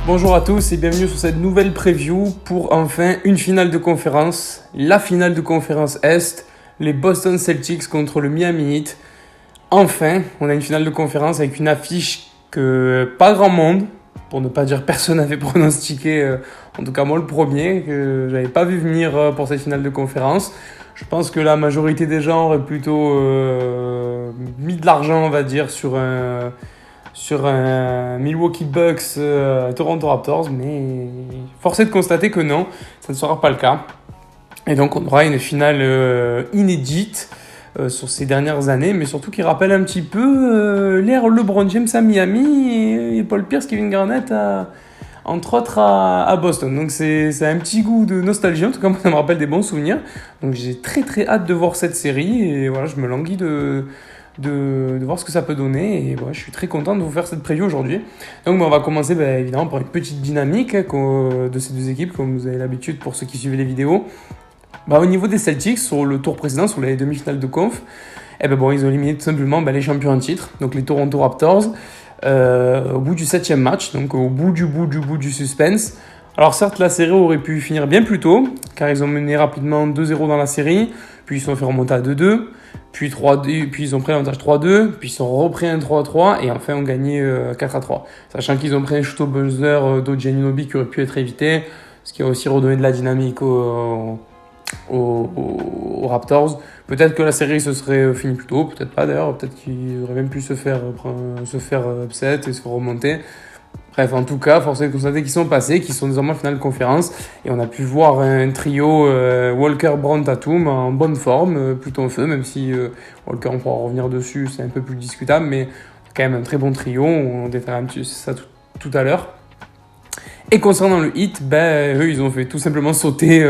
Bonjour à tous et bienvenue sur cette nouvelle preview pour enfin une finale de conférence. La finale de conférence Est, les Boston Celtics contre le Miami Heat. Enfin, on a une finale de conférence avec une affiche que pas grand monde, pour ne pas dire personne n'avait pronostiqué, en tout cas moi le premier, que j'avais pas vu venir pour cette finale de conférence. Je pense que la majorité des gens auraient plutôt mis de l'argent, on va dire, sur un Milwaukee Bucks Toronto Raptors, mais force est de constater que non, ça ne sera pas le cas. Et donc on aura une finale inédite sur ces dernières années, mais surtout qui rappelle un petit peu l'ère LeBron James à Miami et Paul Pierce, Kevin Garnett entre autres à Boston. Donc c'est un petit goût de nostalgie, en tout cas moi ça me rappelle des bons souvenirs. Donc j'ai très très hâte de voir cette série et voilà, je me languis de voir ce que ça peut donner et voilà, je suis très content de vous faire cette preview aujourd'hui. Donc on va commencer évidemment par une petite dynamique de ces deux équipes comme vous avez l'habitude pour ceux qui suivent les vidéos. Au niveau des Celtics, sur le tour précédent, sur les demi-finales de conf, ils ont éliminé tout simplement les champions en titre, donc les Toronto Raptors, au bout du 7e match, donc au bout du suspense. Alors certes, la série aurait pu finir bien plus tôt, car ils ont mené rapidement 2-0 dans la série, puis ils se sont fait remonter à 2-2, puis ils ont pris l'avantage 3-2, puis ils ont repris un 3-3, et enfin ont gagné 4-3. Sachant qu'ils ont pris un shoot au buzzer d'O.J. Anunoby qui aurait pu être évité, ce qui a aussi redonné de la dynamique aux Raptors. Peut-être que la série se serait finie plus tôt, peut-être pas d'ailleurs, peut-être qu'ils auraient même pu se faire upset et se faire remonter. Bref, en tout cas, force est de constater qu'ils sont passés, qu'ils sont désormais en finale de conférence. Et on a pu voir un trio Walker, Brown, Tatum en bonne forme, plutôt en feu, même si Walker, on pourra revenir dessus, c'est un peu plus discutable, mais quand même un très bon trio. On détaillera un petit ça tout à l'heure. Et concernant le Heat, eux, ils ont fait tout simplement sauter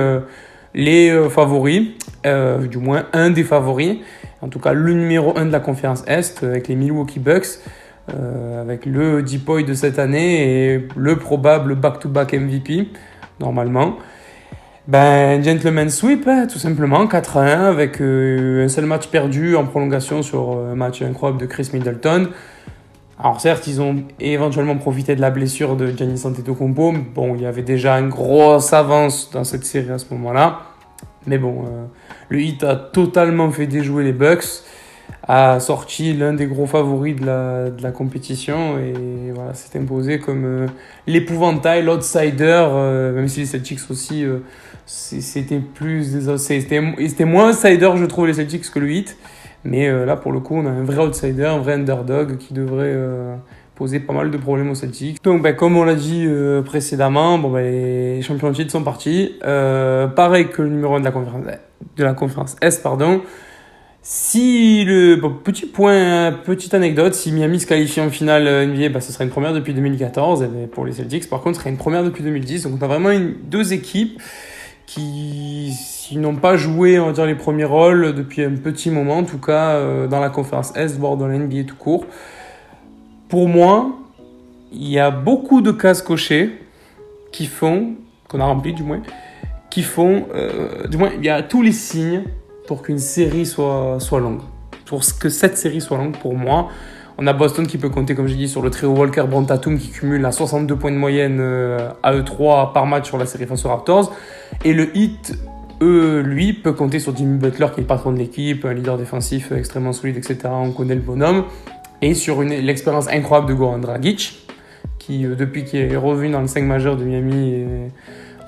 les favoris, du moins un des favoris, en tout cas le numéro 1 de la conférence Est, avec les Milwaukee Bucks, avec le Deep Boy de cette année et le probable back-to-back MVP, normalement. Gentleman sweep, tout simplement, 4-1, avec un seul match perdu en prolongation sur un match incroyable de Chris Middleton. Alors certes, ils ont éventuellement profité de la blessure de Giannis Antetokounmpo. Bon, il y avait déjà une grosse avance dans cette série à ce moment-là. Mais bon, le Heat a totalement fait déjouer les Bucks, a sorti l'un des gros favoris de la compétition et voilà, s'est imposé comme l'épouvantail, l'outsider, même si les Celtics aussi, c'était moins outsider, je trouve, les Celtics que le Heat. Mais là, pour le coup, on a un vrai outsider, un vrai underdog qui devrait poser pas mal de problèmes aux Celtics. Donc, comme on l'a dit précédemment, les champions de titre sont partis. Pareil que le numéro 1 de la conférence Est, pardon. Petite anecdote, si Miami se qualifie en finale NBA, ce serait une première depuis 2014. Et pour les Celtics, par contre, ce serait une première depuis 2010. Donc, on a vraiment deux équipes qui n'ont pas joué, on va dire, les premiers rôles depuis un petit moment, en tout cas dans la conférence Est, voire dans la NBA tout court. Pour moi, il y a beaucoup de cases cochées qu'on a remplies du moins, il y a tous les signes pour qu'une série soit longue. Pour que cette série soit longue, pour moi, on a Boston qui peut compter, comme j'ai dit, sur le trio Walker, Brown, Tatum qui cumule à 62 points de moyenne à eux3 par match sur la série face aux Raptors. Et le Heat, lui, peut compter sur Jimmy Butler qui est le patron de l'équipe, un leader défensif extrêmement solide, etc. On connaît le bonhomme. Et sur l'expérience incroyable de Goran Dragic, qui, depuis qu'il est revenu dans le 5 majeur de Miami,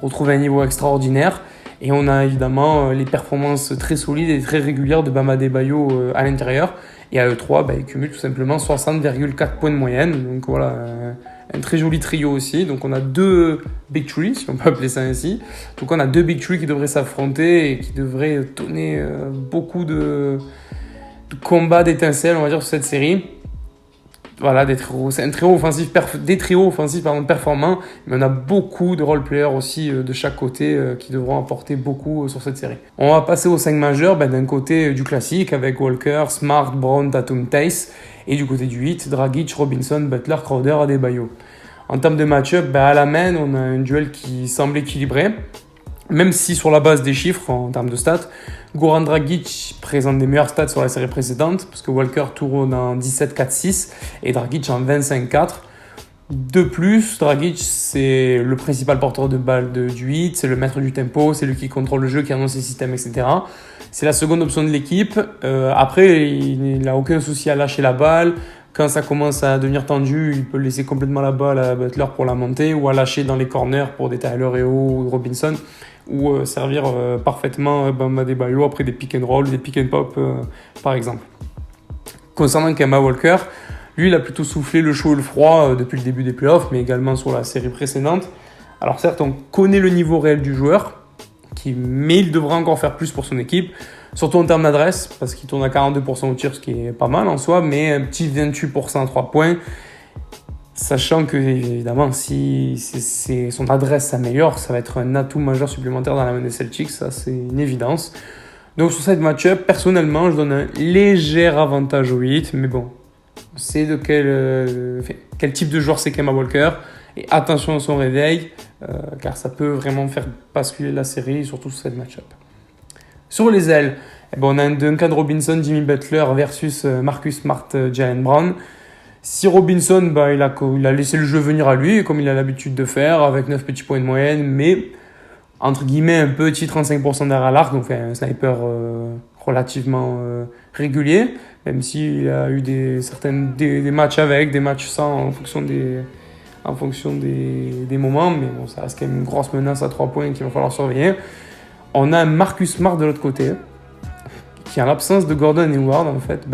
retrouve un niveau extraordinaire. Et on a évidemment les performances très solides et très régulières de Bam Adebayo à l'intérieur. Et à E3, il cumule tout simplement 60,4 points de moyenne. Donc voilà, un très joli trio aussi. Donc on a deux Big Three, si on peut appeler ça ainsi. Donc on a deux Big Three qui devraient s'affronter et qui devraient donner beaucoup de combats, d'étincelles, on va dire, sur cette série. Voilà, c'est un trio offensif, des trios offensifs performants, mais on a beaucoup de role-players aussi de chaque côté qui devront apporter beaucoup sur cette série. On va passer aux 5 majeurs, d'un côté du classique avec Walker, Smart, Brown, Tatum, Tace, et du côté du 8, Dragic, Robinson, Butler, Crowder, Adebayo. En termes de match-up, à la main, on a un duel qui semble équilibré, même si sur la base des chiffres, en termes de stats, Goran Dragic présente des meilleures stats sur la série précédente, parce que Walker tourne en 17-4-6 et Dragic en 25-4. De plus, Dragic, c'est le principal porteur de balle du hit, c'est le maître du tempo, c'est lui qui contrôle le jeu, qui annonce ses systèmes, etc. C'est la seconde option de l'équipe. Après, il n'a aucun souci à lâcher la balle. Quand ça commence à devenir tendu, il peut laisser complètement la balle à Butler pour la monter ou à lâcher dans les corners pour des Tyler Hero ou Robinson ou servir parfaitement Bam Adebayo après des pick and roll, des pick and pop par exemple. Concernant Kemba Walker, lui, il a plutôt soufflé le chaud et le froid depuis le début des playoffs, mais également sur la série précédente. Alors certes, on connaît le niveau réel du joueur, mais il devra encore faire plus pour son équipe, surtout en termes d'adresse, parce qu'il tourne à 42% au tir, ce qui est pas mal en soi, mais un petit 28% à 3 points, sachant que, évidemment, si son adresse s'améliore, ça va être un atout majeur supplémentaire dans la main des Celtics, ça c'est une évidence. Donc sur cette match-up, personnellement, je donne un léger avantage au Heat, mais bon, on sait de quel type de joueur c'est Kemba Walker, et attention à son réveil, car ça peut vraiment faire basculer la série, surtout sur cette match-up. Sur les ailes, on a un Duncan Robinson, Jimmy Butler versus Marcus Smart, Jaylen Brown. Si Robinson, il a laissé le jeu venir à lui, comme il a l'habitude de faire, avec 9 petits points de moyenne, mais entre guillemets un petit 35% derrière l'arc, donc un sniper relativement régulier, même s'il a eu des matchs avec, des matchs sans, en fonction des moments, mais bon, ça reste quand même une grosse menace à 3 points qu'il va falloir surveiller. On a Marcus Smart de l'autre côté, qui en l'absence de Gordon Hayward, en fait,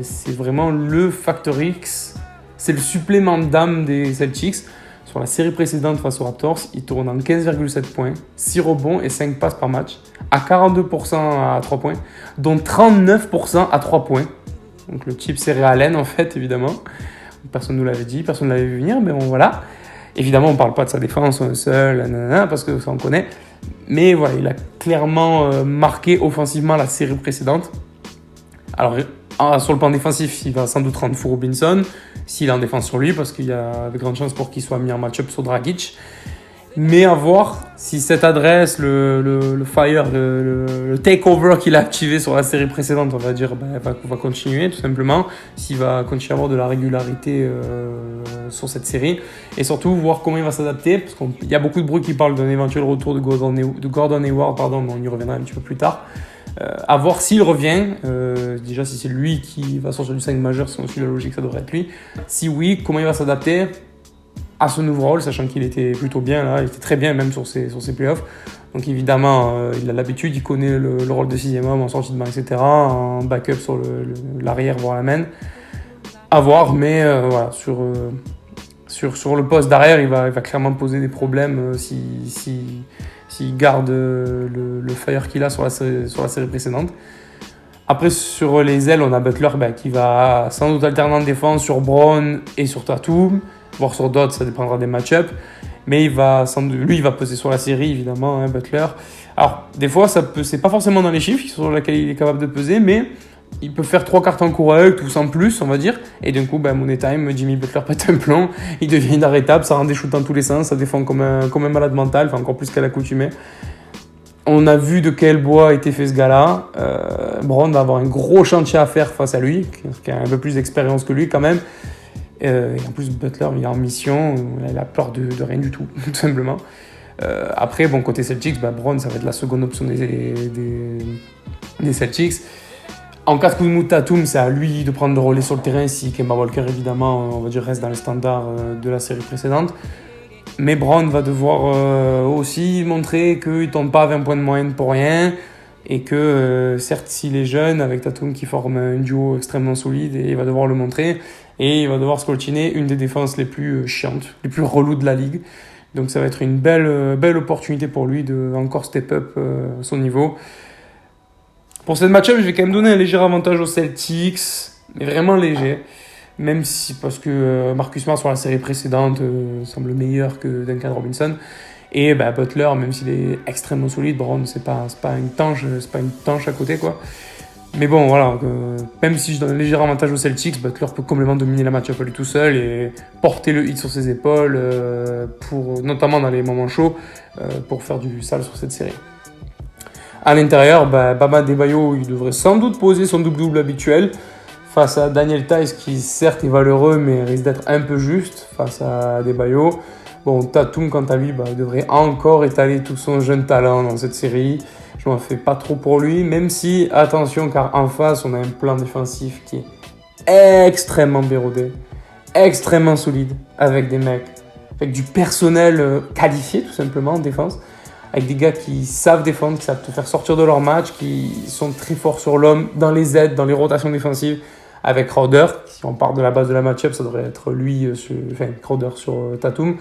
c'est vraiment le facteur X, c'est le supplément d'âme des Celtics. Sur la série précédente face aux Raptors, il tourne en 15,7 points, 6 rebonds et 5 passes par match, à 42% à 3 points, dont 39% à 3 points. Donc le type c'est Ray Allen en fait, évidemment. Personne ne nous l'avait dit, personne ne l'avait vu venir, mais bon voilà. Évidemment, on ne parle pas de sa défense seul, parce que ça on connaît. Mais voilà, il a clairement marqué offensivement la série précédente. Alors, sur le plan défensif, il va sans doute rendre fou Robinson, s'il est en défense sur lui, parce qu'il y a de grandes chances pour qu'il soit mis en match-up sur Dragic. Mais à voir si cette adresse, le fire, le takeover qu'il a activé sur la série précédente, on va dire, va continuer tout simplement, s'il va continuer à avoir de la régularité sur cette série. Et surtout, voir comment il va s'adapter, parce qu'il y a beaucoup de bruit qui parlent d'un éventuel retour de Gordon Hayward, mais on y reviendra un petit peu plus tard. À voir s'il revient, déjà si c'est lui qui va sortir du 5 majeur, si on suit la logique, ça devrait être lui. Si oui, comment il va s'adapter à ce nouveau rôle, sachant qu'il était plutôt bien là, il était très bien même sur ses playoffs. Donc évidemment, il a l'habitude, il connaît le rôle de 6e homme en sortie de banc, etc. En backup sur l'arrière, voire la main. À voir, mais voilà, sur le poste d'arrière, il va clairement poser des problèmes s'il garde le fire qu'il a sur la série précédente. Après, sur les ailes, on a Butler qui va sans doute alterner en défense sur Brown et sur Tatum, voire sur d'autres, ça dépendra des match-ups. Mais il va peser sur la série, évidemment, Butler. Alors, des fois, c'est pas forcément dans les chiffres sur lesquels il est capable de peser, mais il peut faire 3 cartons corrects ou sans plus, on va dire. Et d'un coup, money time, Jimmy Butler pète un plomb, il devient inarrêtable, ça rend des shoots dans tous les sens, ça défend comme un malade mental, encore plus qu'à l'accoutumée. On a vu de quel bois était fait ce gars-là. Brown va avoir un gros chantier à faire face à lui, qui a un peu plus d'expérience que lui quand même. Et en plus, Butler, il est en mission, il a peur de rien du tout, tout simplement. Après, côté Celtics, Brown, ça va être la seconde option des Celtics. En cas de coup de mou Tatum, c'est à lui de prendre le relais sur le terrain si Kemba Walker, évidemment, on va dire, reste dans les standards de la série précédente. Mais Brown va devoir aussi montrer qu'il ne tombe pas à 20 points de moyenne pour rien et que, certes, s'il est jeune, avec Tatum qui forme un duo extrêmement solide, et il va devoir le montrer et il va devoir scoltiner une des défenses les plus chiantes, les plus reloues de la ligue. Donc ça va être une belle opportunité pour lui de encore step up son niveau. Pour cette match-up, je vais quand même donner un léger avantage aux Celtics, mais vraiment léger. Même si, parce que Marcus Smart sur la série précédente semble meilleur que Duncan Robinson. Et Butler, même s'il est extrêmement solide, Brown, c'est pas une tanche à côté, quoi. Mais bon, voilà, même si je donne un léger avantage aux Celtics, Butler peut complètement dominer la match-up à lui tout seul et porter le hit sur ses épaules, notamment dans les moments chauds, pour faire du sale sur cette série. À l'intérieur, Bam Adebayo, il devrait sans doute poser son double-double habituel. face à Daniel Theis qui certes est valeureux mais risque d'être un peu juste face à Adebayo. Bon, Tatum quant à lui devrait encore étaler tout son jeune talent dans cette série. Je m'en fais pas trop pour lui, même si, attention, car en face on a un plan défensif qui est extrêmement bérodé, extrêmement solide, avec des mecs, avec du personnel qualifié tout simplement en défense, avec des gars qui savent défendre, qui savent te faire sortir de leur match, qui sont très forts sur l'homme, dans les aides, dans les rotations défensives, avec Crowder. Si on part de la base de la match-up, ça devrait être lui, Crowder sur Tatum.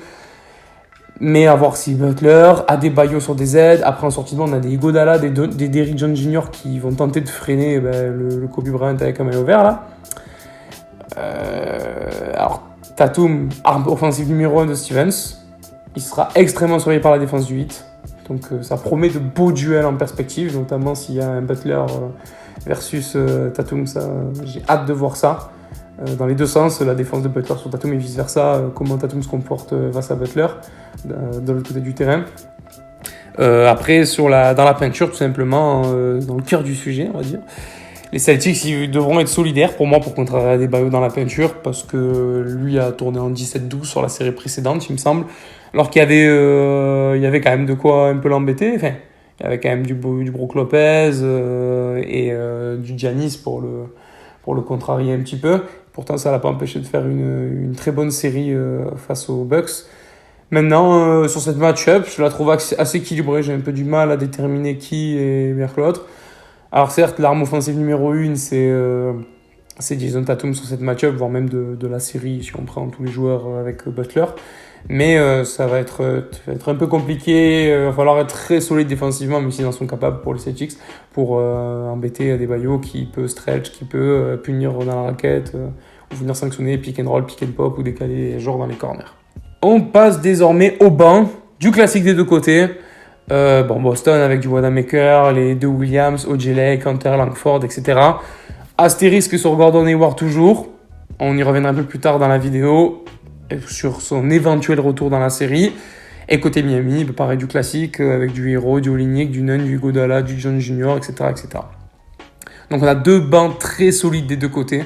Mais avoir si Butler, Adebayo sur des aides, après en sortie de banc, on a des Iguodala, des Derrick Jones Jr. qui vont tenter de freiner le Kobe Bryant avec un maillot vert là. Alors Tatum, arme offensive numéro 1 de Stevens, il sera extrêmement surveillé par la défense du 8. Donc ça promet de beaux duels en perspective, notamment s'il y a un Butler versus Tatum, ça, j'ai hâte de voir ça. Dans les deux sens, la défense de Butler sur Tatum et vice versa, comment Tatum se comporte face à Butler de l'autre côté du terrain. Après, dans la peinture, tout simplement, dans le cœur du sujet, on va dire, les Celtics ils devront être solidaires pour moi pour contrer Adebayo dans la peinture parce que lui a tourné en 17-12 sur la série précédente, il me semble, alors qu'il y avait quand même de quoi un peu l'embêter. Enfin, il y avait quand même du Brook Lopez et du Giannis pour le contrarier un petit peu. Pourtant, ça ne l'a pas empêché de faire une très bonne série face aux Bucks. Maintenant, sur cette match-up, je la trouve assez équilibrée. J'ai un peu du mal à déterminer qui est meilleur que l'autre. Alors certes, l'arme offensive numéro 1, c'est Jason Tatum sur cette match-up, voire même de la série, si on prend tous les joueurs avec Butler. Mais ça va être un peu compliqué. Il va falloir être très solide défensivement, même s'ils en sont capables pour les Celtics, pour embêter Adebayo qui peut stretch, qui peut punir dans la raquette, ou venir sanctionner pick and roll, pick and pop, ou décaler les joueurs dans les corners. On passe désormais au banc, du classique des deux côtés. Boston avec du Wanamaker, les deux Williams, O.J. Hunter, Langford, etc. Astérisque sur Gordon Hayward toujours. On y reviendra un peu plus tard dans la vidéo sur son éventuel retour dans la série. Et côté Miami, pareil du classique avec du Hero, du Olynyk, du Nunn, du Iguodala, du Jones Jr., etc., etc. Donc on a deux bancs très solides des deux côtés.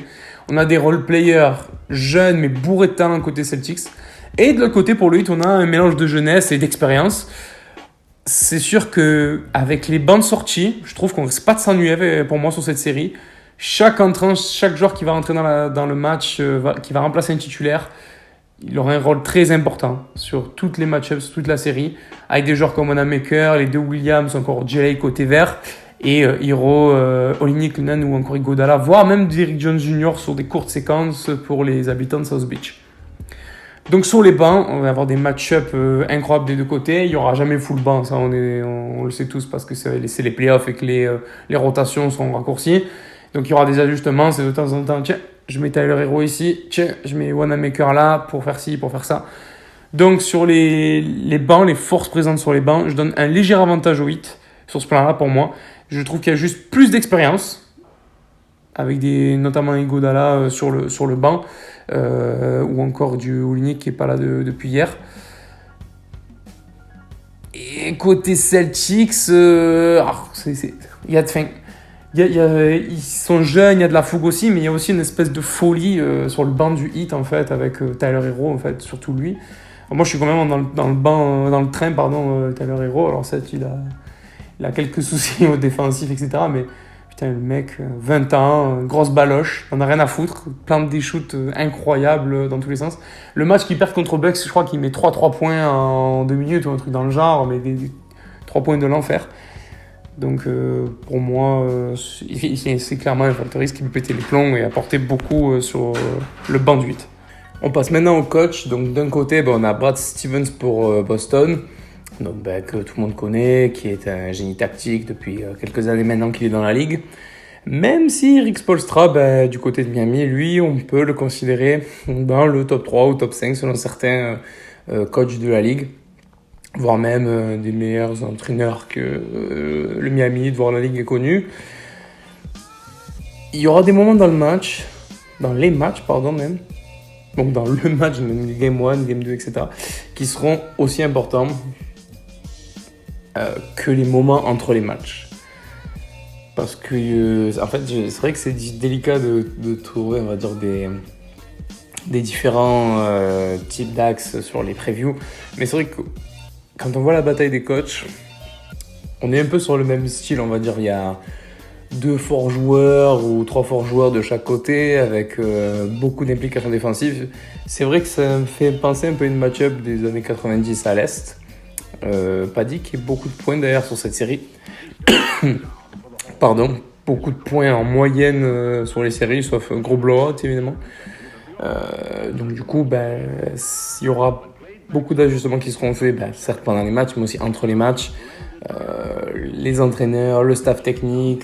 On a des role-players jeunes mais bourrés de talent côté Celtics. Et de l'autre côté, pour le 8, on a un mélange de jeunesse et d'expérience. C'est sûr qu'avec les bancs de sortie, je trouve qu'on ne risque pas de s'ennuyer pour moi sur cette série. Chaque joueur qui va rentrer dans le match, qui va remplacer un titulaire, il aura un rôle très important sur toutes les match-ups, sur toute la série, avec des joueurs comme Wanamaker, les deux Williams, encore Jelly côté vert, et Hero, Olynyk, Nunn ou encore Iguodala, voire même Derrick Jones Jr. sur des courtes séquences pour les habitants de South Beach. Donc sur les bancs, on va avoir des match-ups incroyables des deux côtés. Il n'y aura jamais full banc, ça on le sait tous parce que c'est les playoffs et que les rotations sont raccourcies. Donc il y aura des ajustements, c'est de temps en temps, tiens, je mets Tyler Hero ici, tiens, je mets Wanamaker là pour faire ci, pour faire ça. Donc sur les bancs, les forces présentes sur les bancs, je donne un léger avantage au 8 sur ce plan-là pour moi. Je trouve qu'il y a juste plus d'expérience, avec notamment Iguodala sur le banc, ou encore du Olynyk qui n'est pas là depuis hier. Et côté Celtics, ils sont jeunes, il y a de la fougue aussi, mais il y a aussi une espèce de folie sur le banc du Heat en fait, avec Tyler Hero en fait, surtout lui. Alors, moi je suis quand même dans le train, Tyler Hero. Alors certes, il a quelques soucis au défensif, etc. Mais putain, le mec, 20 ans, grosse baloche, on n'a rien à foutre, plein de shoots incroyables dans tous les sens. Le match qu'il perd contre Bucks, je crois qu'il met 3 points en 2 minutes ou un truc dans le genre, mais des 3 points de l'enfer. Donc pour moi, c'est clairement un factoriste qui peut péter les plombs et apporter beaucoup sur le banc de 8. On passe maintenant au coach. Donc d'un côté, on a Brad Stevens pour Boston, donc, que tout le monde connaît, qui est un génie tactique depuis quelques années maintenant qu'il est dans la ligue. Même si Rick Spoelstra, du côté de Miami, lui, on peut le considérer dans le top 3 ou top 5 selon certains coachs de la ligue, voire même des meilleurs entraîneurs que le Miami, voire la ligue est connue. Il y aura des moments dans les matchs, même, donc dans le match, même Game 1, Game 2, etc., qui seront aussi importants que les moments entre les matchs. parce que en fait, c'est vrai que c'est délicat de trouver, on va dire, des différents types d'axes sur les previews. Mais c'est vrai que quand on voit la bataille des coachs, on est un peu sur le même style, on va dire. Il y a 2 forts joueurs ou 3 forts joueurs de chaque côté avec beaucoup d'implications défensives. C'est vrai que ça me fait penser un peu à une match-up des années 90 à l'Est. Paddy qui a beaucoup de points d'ailleurs sur cette série. Pardon, beaucoup de points en moyenne sur les séries, sauf un gros blowout évidemment. Donc du coup, il y aura beaucoup d'ajustements qui seront faits, certes pendant les matchs, mais aussi entre les matchs. Les entraîneurs, le staff technique,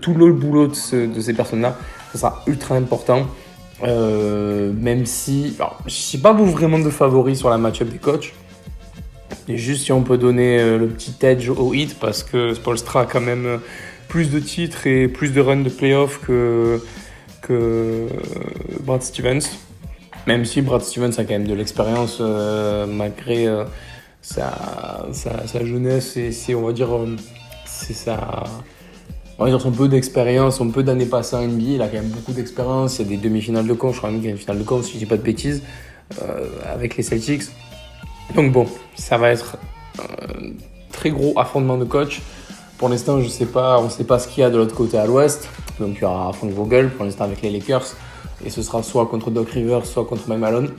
tout le boulot de ces personnes-là, ça sera ultra important. Même si, je n'ai pas vraiment de favoris sur la match-up des coachs. Et juste si on peut donner le petit edge au Heat, parce que Spoelstra a quand même plus de titres et plus de runs de playoffs que Brad Stevens. Même si Brad Stevens a quand même de l'expérience malgré sa jeunesse et on va dire son peu d'expérience, son peu d'années passées en NBA. Il a quand même beaucoup d'expérience. Il y a des demi-finales de conf, je crois même qu'il y a une finale de conf si je dis pas de bêtises, avec les Celtics. Donc bon, ça va être un très gros affrontement de coach. Pour l'instant, on ne sait pas ce qu'il y a de l'autre côté à l'ouest. Donc il y aura Frank Vogel pour l'instant avec les Lakers. Et ce sera soit contre Doc Rivers, soit contre Mike Malone.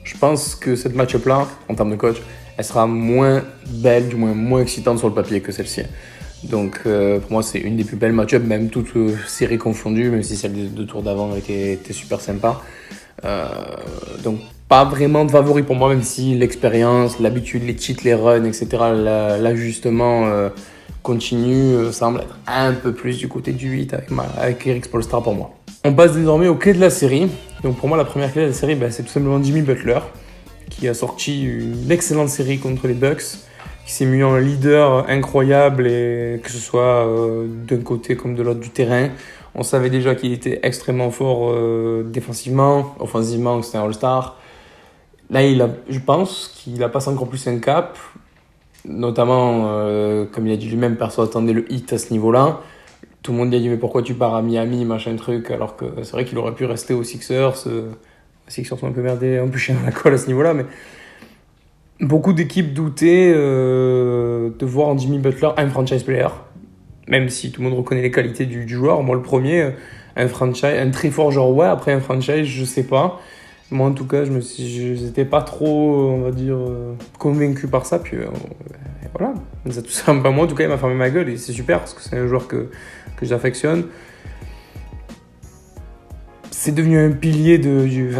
Je pense que cette match-up-là, en termes de coach, elle sera moins belle, du moins excitante sur le papier que celle-ci. Donc pour moi, c'est une des plus belles match-up, même toute série confondue, même si celle des 2 tours d'avant était super sympa. Donc pas vraiment de favori pour moi, même si l'expérience, l'habitude, les cheats, les runs, etc., l'ajustement continu semble être un peu plus du côté du 8 avec Eric Spoelstra pour moi. On passe désormais aux clés de la série. Donc pour moi, la première clé de la série, c'est tout simplement Jimmy Butler, qui a sorti une excellente série contre les Bucks, qui s'est mis en leader incroyable, et que ce soit d'un côté comme de l'autre du terrain. On savait déjà qu'il était extrêmement fort défensivement, offensivement, c'était un All-Star. Là, je pense qu'il a passé encore plus un cap, notamment, comme il a dit lui-même, personne attendait le hit à ce niveau-là. Tout le monde lui a dit mais pourquoi tu pars à Miami, machin truc, alors que c'est vrai qu'il aurait pu rester aux Sixers. Les Sixers sont un peu merdés, un peu chiens à la colle à ce niveau-là, mais beaucoup d'équipes doutaient de voir en Jimmy Butler un franchise player, même si tout le monde reconnaît les qualités du joueur. Moi le premier, un très fort joueur, ouais, après un franchise, je sais pas. Moi en tout cas, je n'étais pas trop, on va dire, convaincu par ça, puis voilà, ça tout ça, moi en tout cas il m'a fermé ma gueule et c'est super parce que c'est un joueur que j'affectionne. C'est devenu un pilier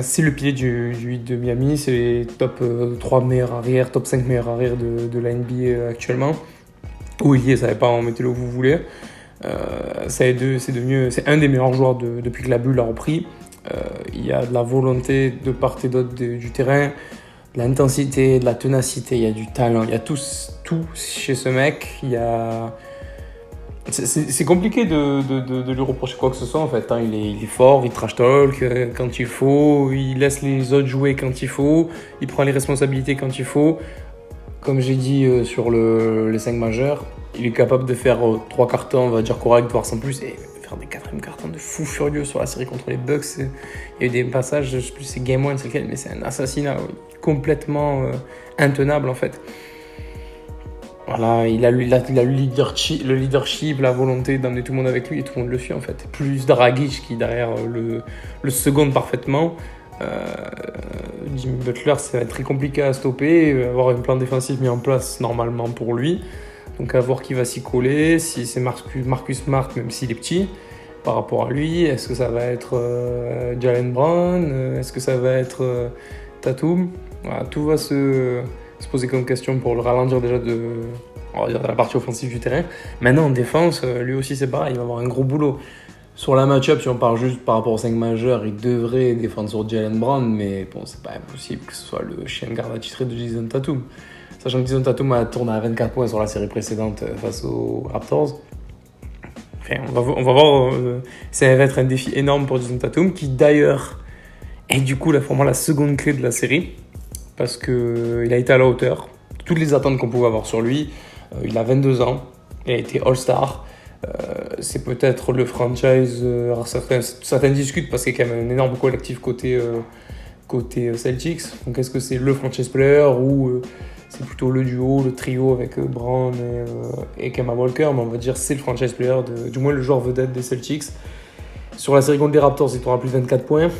c'est le pilier du 8 de Miami, c'est les top 3 meilleurs arrières, top 5 meilleurs arrières de la NBA actuellement. Où il y est, ça ne savait pas, mettez-le où vous voulez. C'est un des meilleurs joueurs depuis que la bulle a repris. Il y a de la volonté de part et d'autre du terrain, de l'intensité, de la ténacité, il y a du talent, il y a tout chez ce mec. C'est compliqué de lui reprocher quoi que ce soit en fait. Il est fort, il trash talk quand il faut, il laisse les autres jouer quand il faut, il prend les responsabilités quand il faut. Comme j'ai dit sur les 5 majeurs, il est capable de faire 3 cartons, on va dire corrects, voire sans plus, et faire des 4e cartons de fou furieux sur la série contre les Bucks. Il y a eu des passages, je sais plus c'est Game 1, c'est lequel, mais c'est un assassinat complètement intenable en fait. Voilà, il a le leadership, la volonté d'emmener tout le monde avec lui et tout le monde le suit en fait. Plus Dragic qui derrière le seconde parfaitement. Jimmy Butler, ça va être très compliqué à stopper, il va avoir un plan défensif mis en place normalement pour lui. Donc à voir qui va s'y coller, si c'est Marcus Smart, même s'il est petit, par rapport à lui. Est-ce que ça va être Jaylen Brown, est-ce que ça va être Tatum. Voilà, tout va se poser comme question pour le ralentir déjà on va dire, de la partie offensive du terrain. Maintenant en défense, lui aussi c'est pareil, il va avoir un gros boulot. Sur la match-up, si on parle juste par rapport aux 5 majeurs, il devrait défendre sur Jaylen Brown, mais bon, c'est pas impossible que ce soit le chien de garde attitré de Jason Tatum. Sachant que Jason Tatum a tourné à 24 points sur la série précédente face aux Raptors. Enfin, on va voir, ça va être un défi énorme pour Jason Tatum, qui d'ailleurs est du coup vraiment la seconde clé de la série, parce qu'il a été à la hauteur. Toutes les attentes qu'on pouvait avoir sur lui, il a 22 ans, il a été All-Star. C'est peut-être le franchise. Alors certains discutent parce qu'il y a quand même un énorme collectif côté Celtics. Donc est-ce que c'est le franchise player ou c'est plutôt le duo, le trio avec Brown et Kemba Walker? Mais on va dire c'est le franchise player, du moins le joueur vedette des Celtics. Sur la série contre les Raptors, il tourne à plus de 24 points.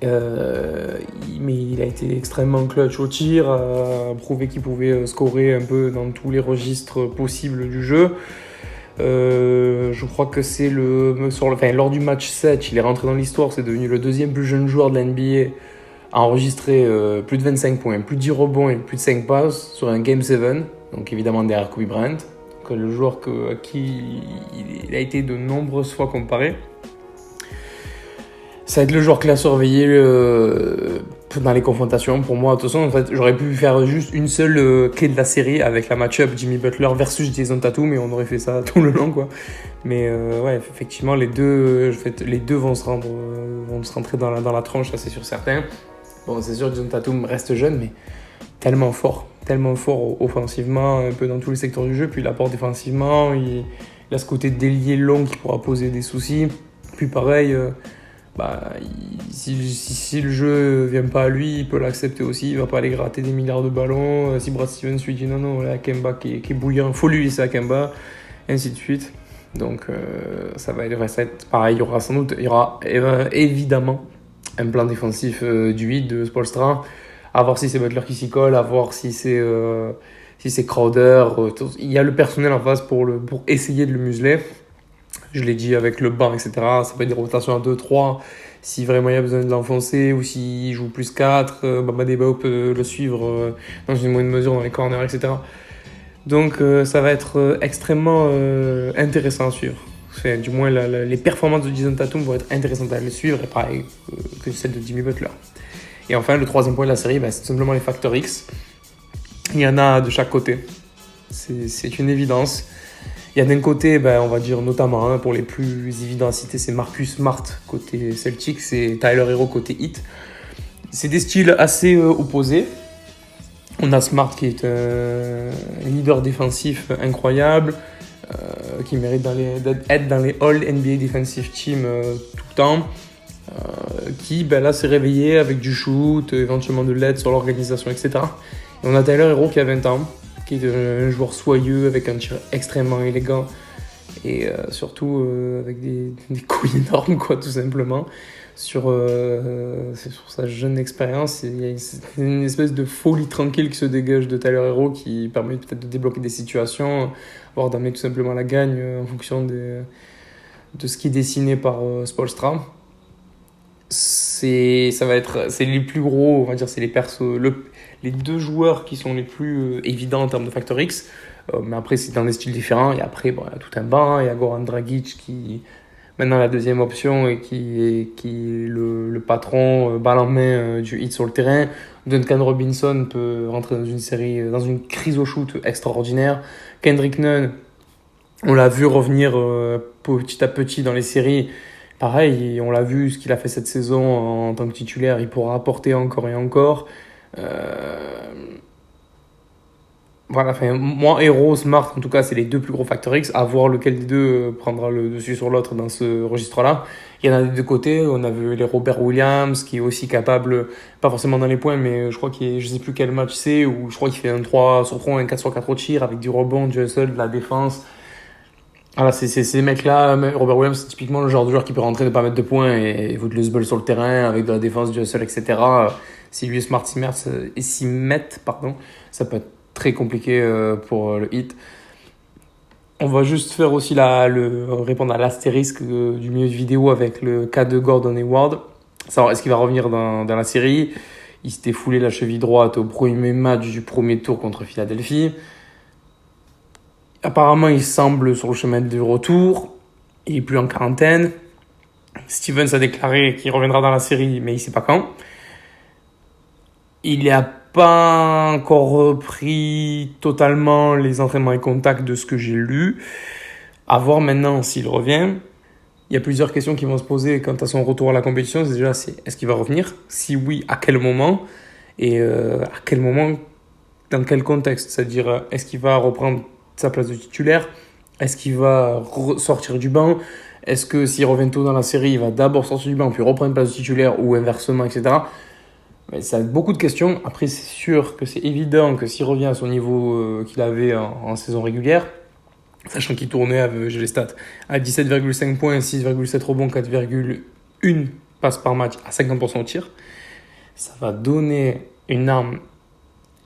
Mais il a été extrêmement clutch au tir, a prouvé qu'il pouvait scorer un peu dans tous les registres possibles du jeu. Je crois que c'est lors du match 7, il est rentré dans l'histoire, c'est devenu le deuxième plus jeune joueur de la NBA à enregistrer plus de 25 points, plus de 10 rebonds et plus de 5 passes sur un Game 7, donc évidemment derrière Kobe Bryant, donc le joueur à qui il a été de nombreuses fois comparé. Ça va être le joueur clé à surveiller dans les confrontations. Pour moi, de toute façon, en fait, j'aurais pu faire juste une seule clé de la série avec la match-up Jimmy Butler versus Jason Tatum, mais on aurait fait ça tout le long, quoi. Mais ouais, effectivement, les deux vont se rentrer dans la tranche, ça c'est sûr certain. Bon, c'est sûr que Jason Tatum reste jeune, mais tellement fort offensivement, un peu dans tous les secteurs du jeu. Puis il apporte défensivement, il a ce côté d'ailier long qui pourra poser des soucis. Puis pareil. Si le jeu vient pas à lui, il peut l'accepter aussi. Il va pas aller gratter des milliards de ballons. Si Brad Stevens lui dit non, là, Kemba qui est bouillant, faut lui laisser à Kemba, et ainsi de suite. Donc ça va être pareil. Il y aura évidemment un plan défensif du 8 de Spoelstra. À voir si c'est Butler qui s'y colle, à voir si c'est Crowder. Il y a le personnel en face pour essayer de le museler. Je l'ai dit avec le banc, etc. Ça peut être des rotations à 2-3. Si vraiment il y a besoin de l'enfoncer ou s'il joue plus 4, Bama Debayo peut le suivre dans une moindre mesure dans les corners, etc. Donc ça va être extrêmement intéressant à suivre. Enfin, du moins, les performances de Jason Tatum vont être intéressantes à le suivre, et pareil que celles de Jimmy Butler. Et enfin, le troisième point de la série, c'est tout simplement les facteurs X. Il y en a de chaque côté. C'est une évidence. Il y a d'un côté, on va dire notamment, pour les plus évidents à citer, c'est Marcus Smart côté Celtics et Tyler Hero côté Heat. C'est des styles assez opposés. On a Smart qui est un leader défensif incroyable, qui mérite d'être dans les All NBA Defensive Team tout le temps, qui là s'est réveillé avec du shoot, éventuellement de l'aide sur l'organisation, etc. Et on a Tyler Hero qui a 20 ans, qui est un joueur soyeux avec un tir extrêmement élégant et surtout avec des couilles énormes, quoi, tout simplement. Sur sa jeune expérience, il y a une espèce de folie tranquille qui se dégage de Tyler Hero qui permet peut-être de débloquer des situations, voire d'amener tout simplement la gagne en fonction de ce qui est dessiné par Spoelstra. C'est les plus gros, on va dire, c'est les deux joueurs qui sont les plus évidents en termes de facteur X. Mais après, c'est dans des styles différents. Et après, il y a tout un banc. Il y a Goran Dragic qui maintenant la deuxième option et qui est le patron balle en main du Heat sur le terrain. Duncan Robinson peut rentrer dans une crise au shoot extraordinaire. Kendrick Nunn, on l'a vu revenir petit à petit dans les séries. Pareil, on l'a vu, ce qu'il a fait cette saison en tant que titulaire, il pourra apporter encore et encore. Voilà, moi, Hero, Smart, en tout cas, c'est les deux plus gros facteurs X. À voir lequel des deux prendra le dessus sur l'autre dans ce registre-là. Il y en a des deux côtés. On a vu les Robert Williams, qui est aussi capable, pas forcément dans les points, mais je crois je sais plus quel match c'est, où je crois qu'il fait un 3 sur 3, un 4 sur 4 au tir, avec du rebond, du hustle, de la défense. Voilà, c'est ces mecs-là. Robert Williams, c'est typiquement le genre de joueur qui peut rentrer, ne pas mettre de points et vous de le sur le terrain avec de la défense, du hustle, etc. Si lui et Smart s'y mettent, ça peut être très compliqué pour le Heat. On va juste faire aussi répondre à l'astérisque du milieu de vidéo avec le cas de Gordon Hayward. Savoir est-ce qu'il va revenir dans la série. Il s'était foulé la cheville droite au premier match du premier tour contre Philadelphie. Apparemment, il semble sur le chemin du retour. Il est plus en quarantaine. Stevens a déclaré qu'il reviendra dans la série, mais il ne sait pas quand. Il n'a pas encore repris totalement les entraînements et contacts de ce que j'ai lu. À voir maintenant s'il revient. Il y a plusieurs questions qui vont se poser quant à son retour à la compétition. Est-ce qu'il va revenir ? Si oui, à quel moment ? Et à quel moment, dans quel contexte ? C'est-à-dire, est-ce qu'il va reprendre sa place de titulaire Est-ce qu'il va sortir du banc? Est-ce que s'il revient tôt dans la série, il va d'abord sortir du banc, puis reprendre une place de titulaire ou inversement, etc. Mais ça a beaucoup de questions. Après, c'est sûr que c'est évident que s'il revient à son niveau qu'il avait en saison régulière, sachant qu'il tournait, j'ai les stats, à 17,5 points, 6,7 rebonds, 4,1 passes par match à 50% au tir, ça va donner une arme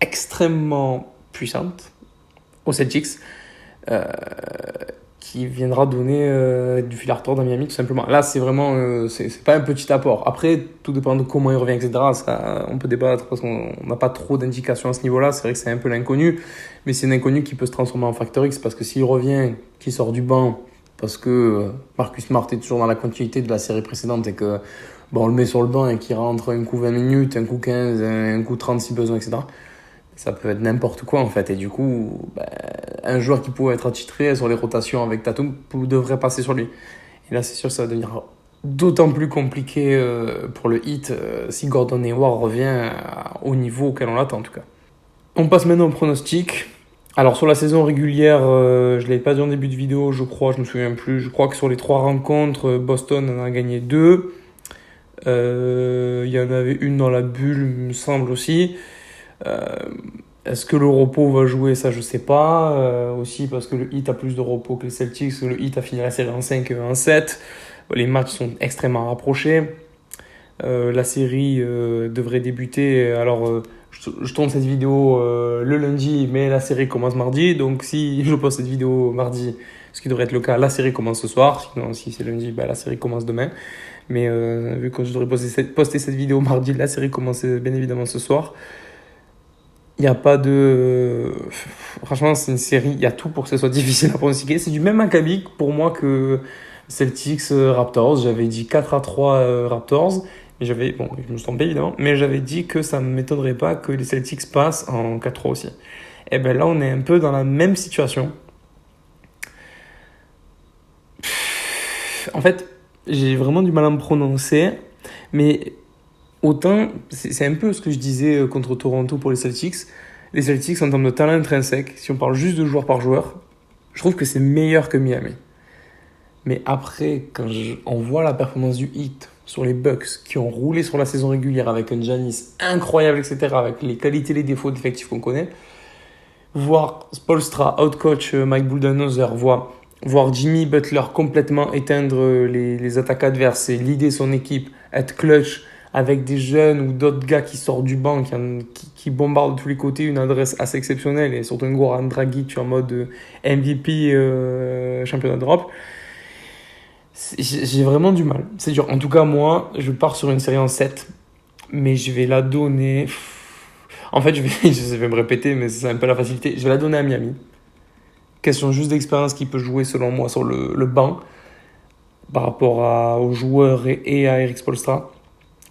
extrêmement puissante aux Celtics qui viendra donner du fil à retordre à Miami tout simplement. Là, c'est vraiment, c'est pas un petit apport. Après, tout dépend de comment il revient, etc. Ça, on peut débattre parce qu'on n'a pas trop d'indications à ce niveau-là. C'est vrai que c'est un peu l'inconnu, mais c'est un inconnu qui peut se transformer en facteur X parce que s'il revient, qu'il sort du banc, parce que Marcus Smart est toujours dans la continuité de la série précédente et que on le met sur le banc et qu'il rentre un coup 20 minutes, un coup 15, un coup 30 si besoin, etc. Ça peut être n'importe quoi en fait. Et du coup, un joueur qui pouvait être attitré sur les rotations avec Tatum devrait passer sur lui. Et là, c'est sûr que ça va devenir d'autant plus compliqué pour le Heat si Gordon Hayward revient au niveau auquel on l'attend en tout cas. On passe maintenant au pronostic. Alors sur la saison régulière, je ne l'avais pas dit en début de vidéo, je crois, je me souviens plus. Je crois que sur les 3 rencontres, Boston en a gagné 2. Il y en avait une dans la bulle, il me semble aussi. Est-ce que le repos va jouer? Ça, je sais pas. Aussi parce que le Heat a plus de repos que les Celtics. Le Heat a fini la série en 5 et en 7. Les matchs sont extrêmement rapprochés. La série devrait débuter. Alors, je tourne cette vidéo le lundi, mais la série commence mardi. Donc, si je poste cette vidéo mardi, ce qui devrait être le cas, la série commence ce soir. Sinon, si c'est lundi, la série commence demain. Mais vu que je devrais poster cette vidéo mardi, la série commence bien évidemment ce soir. Il n'y a pas de... Franchement, c'est une série, il y a tout pour que ce soit difficile à pronostiquer. C'est du même acabit pour moi que Celtics Raptors. J'avais dit 4-3 Raptors. Et je me suis trompé évidemment, mais j'avais dit que ça ne m'étonnerait pas que les Celtics passent en 4-3 aussi. Et bien là, on est un peu dans la même situation. En fait, j'ai vraiment du mal à me prononcer, mais autant, c'est un peu ce que je disais contre Toronto pour les Celtics. Les Celtics, en termes de talent intrinsèque, si on parle juste de joueur par joueur, je trouve que c'est meilleur que Miami. Mais après, quand on voit la performance du Heat sur les Bucks, qui ont roulé sur la saison régulière avec un Giannis incroyable, etc., avec les qualités et les défauts d'effectifs qu'on connaît, voir Spoelstra outcoach Mike Budenholzer, voir Jimmy Butler complètement éteindre les attaques adverses et leader son équipe, être clutch avec des jeunes ou d'autres gars qui sortent du banc, qui bombardent de tous les côtés, une adresse assez exceptionnelle, et surtout un Goran Dragic en mode MVP championnat d'Europe. J'ai vraiment du mal. C'est dur. En tout cas, moi, je pars sur une série en 7, mais je vais la donner... En fait, je vais me répéter, mais c'est un peu la facilité. Je vais la donner à Miami. Question juste d'expérience qui peut jouer, selon moi, sur le banc par rapport aux joueurs et à Eric Spoelstra.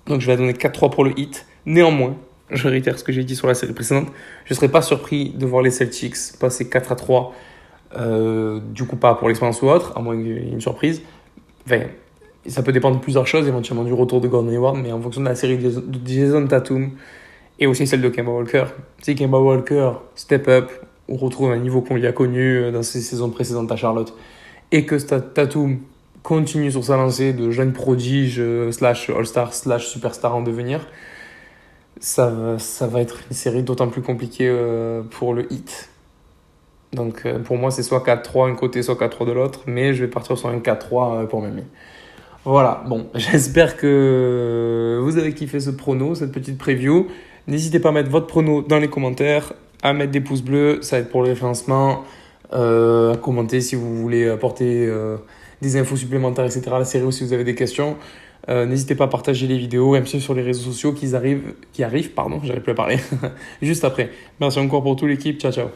Donc je vais la donner 4-3 pour le Heat. Néanmoins, je réitère ce que j'ai dit sur la série précédente, je ne serais pas surpris de voir les Celtics passer 4-3. Du coup, pas pour l'expérience ou autre, à moins qu'il y ait une surprise. Enfin, ça peut dépendre de plusieurs choses, éventuellement du retour de Gordon Hayward, mais en fonction de la série de Jason Tatum et aussi celle de Kemba Walker. Si Kemba Walker step up, on retrouve un niveau qu'on lui a connu dans ses saisons précédentes à Charlotte, et que Tatum continue sur sa lancée de jeune prodige slash all-star slash superstar en devenir, ça va être une série d'autant plus compliquée pour le Heat. Donc pour moi, c'est soit 4-3 d'un côté, soit 4-3 de l'autre, mais je vais partir sur un 4-3 pour Miami. Voilà, bon, j'espère que vous avez kiffé ce prono, cette petite preview. N'hésitez pas à mettre votre prono dans les commentaires, à mettre des pouces bleus, ça va être pour le référencement, à commenter si vous voulez apporter des infos supplémentaires, etc. à la série ou si vous avez des questions. N'hésitez pas à partager les vidéos, même sur les réseaux sociaux qui arrivent, j'arrive plus à parler, juste après. Merci encore pour toute l'équipe, ciao ciao.